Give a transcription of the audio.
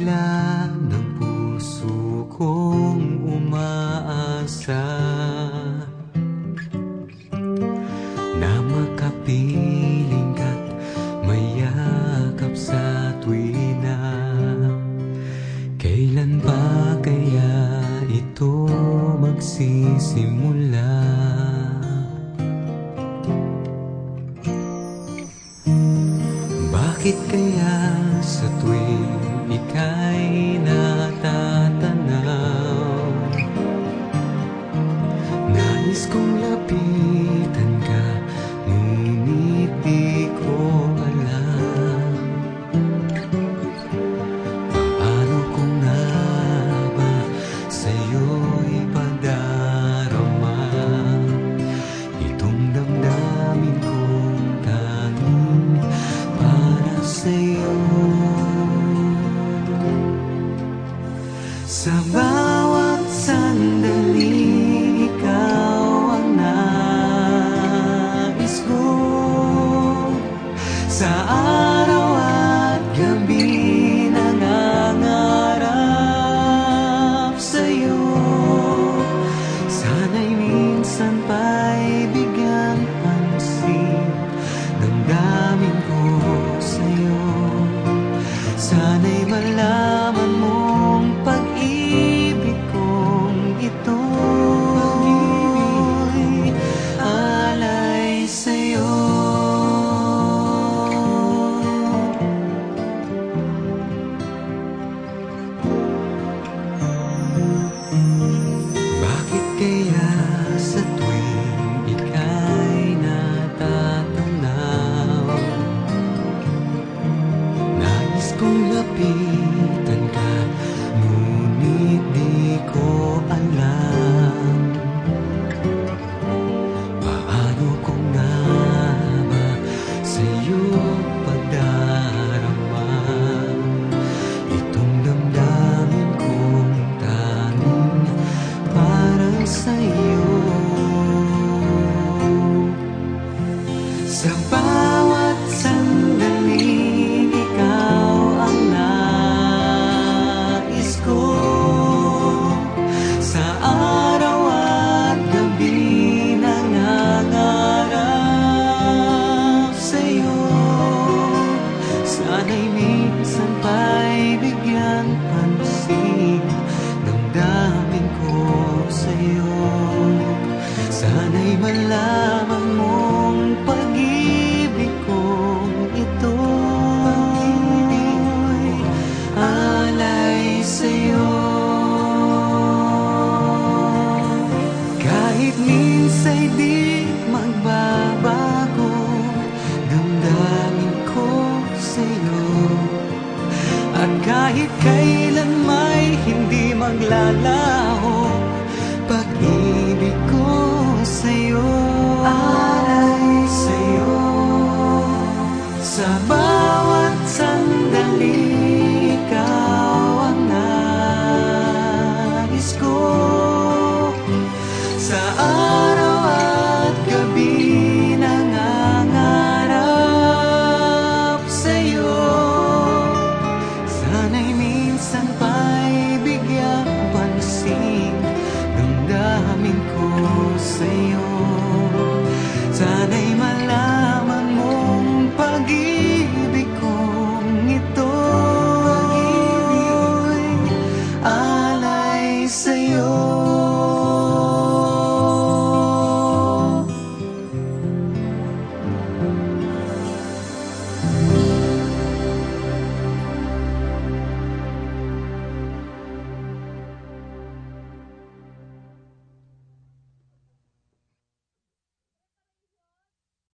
sigla ng puso kong umaasa na makapiling ka't mayakap sa tuwina. Kailan ba kaya ito magsisimula? Bakit kaya sa tuwing ika'y natatanaw, nais kong lapitan ka, ngunit di ko alam paano ko nga ba sa'yo'y padarama itong damdamin kong tanging para sa'yo. Sa bawat sandali, ikaw ang nais ko. Sa araw at gabi nangangarap sa'yo. Sana'y minsan pa'y bigyang pansin damdamin ko sa'yo. Sana'y malaman mong pag-ibig kong ito'y alay sa'yo. Bakit kaya sa tuwing ika'y natatanaw, nais kong lapitan ka, ngunit di ko alam paano ko nga ba sa'yo pagdarama itong damdamin kong tanging para sa'yo. Sa bawat sandali, ikaw ang nais ko. Sa araw at gabi nangangarap sa'yo. Sana'y minsan pa'y bigyang pansin damdamin ko sa'yo. Sana'y malaman mong pag-ibig kong ito'y alay sa'yo. Kahit minsa'y di magbabago damdamin ko sa'yo, at kahit kailan may hindi maglalaho pag-ibig ko sa'yo.